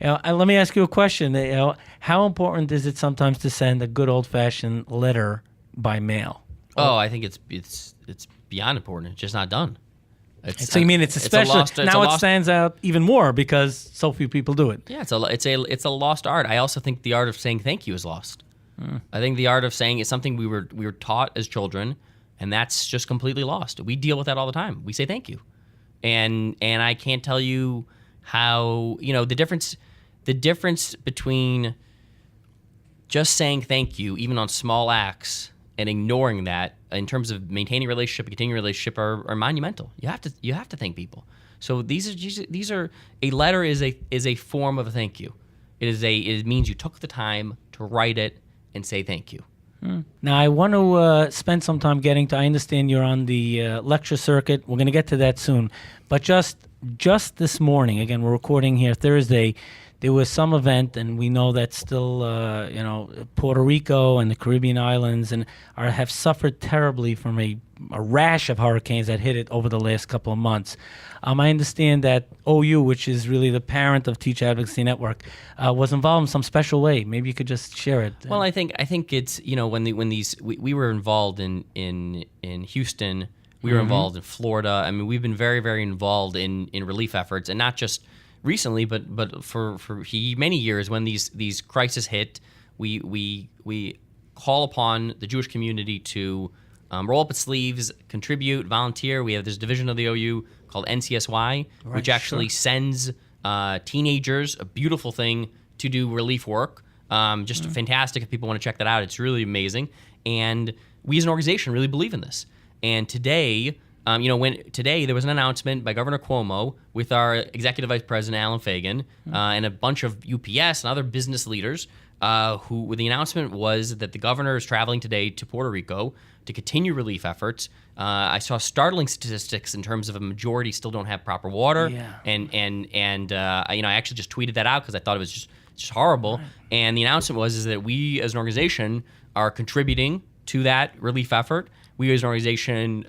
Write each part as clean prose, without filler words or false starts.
Let me ask you a question. How important is it sometimes to send a good old-fashioned letter by mail? Oh, I think it's beyond important. It's just not done. So you mean it's especially now it stands out even more because so few people do it. Yeah, it's a lost art. I also think the art of saying thank you is lost. I think the art of saying is something we were taught as children, and that's just completely lost. We deal with that all the time. We say thank you, and I can't tell you how the difference between just saying thank you, even on small acts, and ignoring that in terms of maintaining a relationship and continuing a relationship are monumental. You have to thank people. So these are a letter is a form of a thank you. It means you took the time to write it and say thank you. Now I want to spend some time I understand you're on the lecture circuit. We're going to get to that soon. But just this morning, again, we're recording here Thursday, there was some event, and we know that still, Puerto Rico and the Caribbean islands have suffered terribly from a rash of hurricanes that hit it over the last couple of months. I understand that OU, which is really the parent of Teach Advocacy Network, was involved in some special way. Maybe you could just share it. Well, I think it's we were involved in Houston. We were involved in Florida. I mean, we've been very, very involved in relief efforts, and not just recently, but for many years. When these crises hit, we call upon the Jewish community to roll up its sleeves, contribute, volunteer. We have this division of the OU called NCSY, which actually sends teenagers, a beautiful thing, to do relief work. Just fantastic if people want to check that out. It's really amazing. And we as an organization really believe in this. And today, today there was an announcement by Governor Cuomo with our Executive Vice President, Alan Fagan, and a bunch of UPS and other business leaders who the announcement was that the governor is traveling today to Puerto Rico to continue relief efforts. I saw startling statistics in terms of a majority still don't have proper water. Yeah. And I actually just tweeted that out because I thought it was just horrible. Right. And the announcement was that we as an organization are contributing to that relief effort. We as an organization,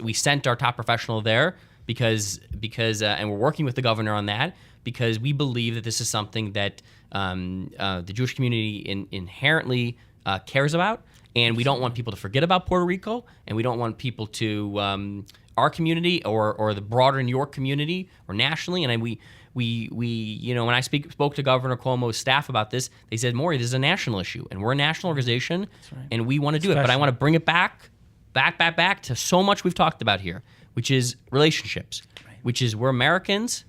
we sent our top professional there because and we're working with the governor on that because we believe that this is something that the Jewish community inherently cares about, and we don't want people to forget about Puerto Rico, and we don't want people to our community or the broader New York community or nationally. And we when I spoke to Governor Cuomo's staff about this, they said, Maury, this is a national issue, and we're a national organization, and we want to do it. But I want to bring it back to so much we've talked about here, which is relationships, which is we're Americans,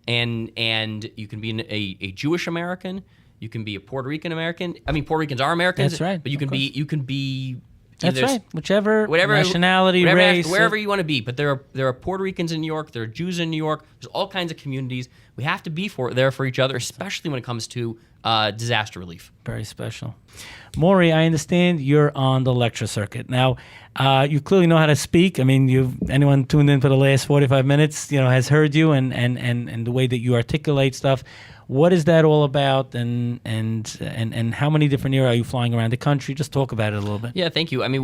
and you can be a Jewish American, you can be a Puerto Rican American. I mean, Puerto Ricans are Americans, that's right, but you can be. That's right. Whatever nationality, race, wherever you want to be. But there are Puerto Ricans in New York. There are Jews in New York. There's all kinds of communities. We have to be there for each other, especially when it comes to disaster relief. Very special. Maury, I understand you're on the lecture circuit. Now, you clearly know how to speak. I mean, anyone tuned in for the last 45 minutes, has heard you and the way that you articulate stuff. What is that all about, and how many different areas are you flying around the country? Just talk about it a little bit. Yeah, thank you. I mean,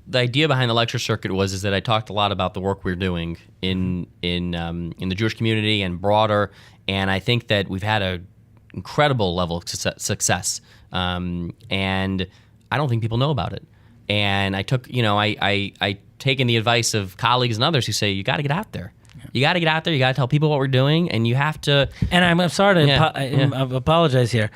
the idea behind the lecture circuit is that I talked a lot about the work we're doing in the Jewish community and broader, and I think that we've had an incredible level of success, and I don't think people know about it. And I took, I taken the advice of colleagues and others who say you got to get out there. You got to get out there. You got to tell people what we're doing, and you have to. And I'm sorry to apologize here.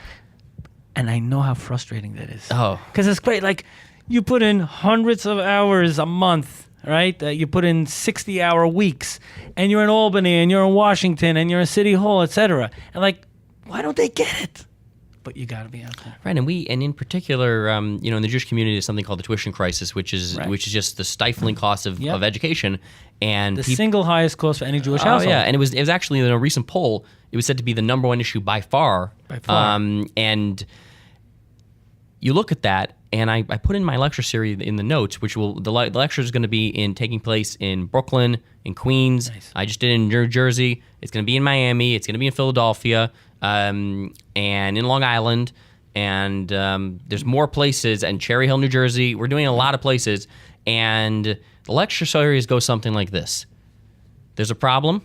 And I know how frustrating that is. Oh, because it's great. Like you put in hundreds of hours a month, right? You put in 60-hour weeks, and you're in Albany, and you're in Washington, and you're in City Hall, etc. And why don't they get it? But you got to be out there, right? And in particular, in the Jewish community, there's something called the tuition crisis, which is just the stifling cost of education, and the single highest cost for any Jewish household. Oh yeah, and it was actually in a recent poll, it was said to be the number one issue by far. And you look at that, and I put in my lecture series in the notes, which the lecture is going to be taking place in Brooklyn, in Queens. Nice. I just did it in New Jersey. It's going to be in Miami. It's going to be in Philadelphia. And in Long Island, and there's more places, and Cherry Hill, New Jersey. We're doing a lot of places, and the lecture series goes something like this. There's a problem.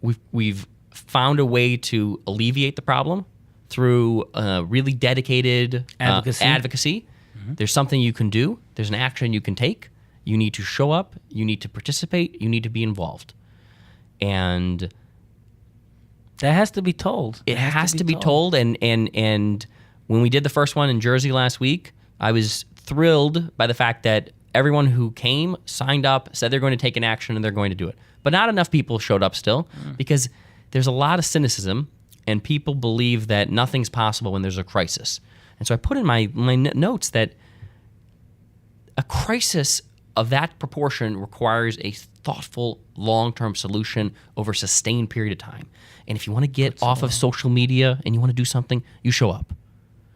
We've found a way to alleviate the problem through really dedicated advocacy. There's something you can do. There's an action you can take. You need to show up. You need to participate. You need to be involved. And that has to be told. It has to be told. And when we did the first one in Jersey last week, I was thrilled by the fact that everyone who came, signed up, said they're going to take an action and they're going to do it. But not enough people showed up still because there's a lot of cynicism and people believe that nothing's possible when there's a crisis. And so I put in my notes that a crisis of that proportion requires a thoughtful, long-term solution over a sustained period of time. And if you want to get off of social media and you want to do something, you show up.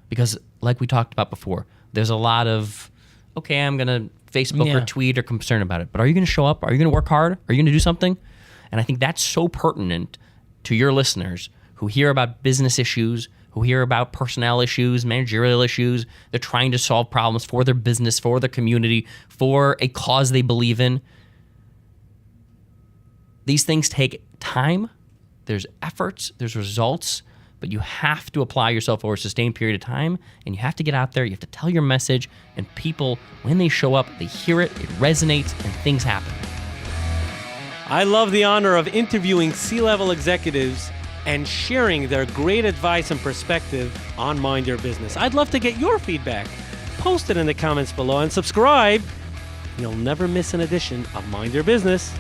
Because like we talked about before, there's a lot of, okay, I'm going to Facebook or tweet or concern about it. But are you going to show up? Are you going to work hard? Are you going to do something? And I think that's so pertinent to your listeners who hear about business issues, who hear about personnel issues, managerial issues. They're trying to solve problems for their business, for their community, for a cause they believe in. These things take time. There's efforts. There's results. But you have to apply yourself over a sustained period of time, and you have to get out there. You have to tell your message, and people, when they show up, they hear it, it resonates, and things happen. I love the honor of interviewing C-level executives and sharing their great advice and perspective on Mind Your Business. I'd love to get your feedback. Post it in the comments below and subscribe. You'll never miss an edition of Mind Your Business.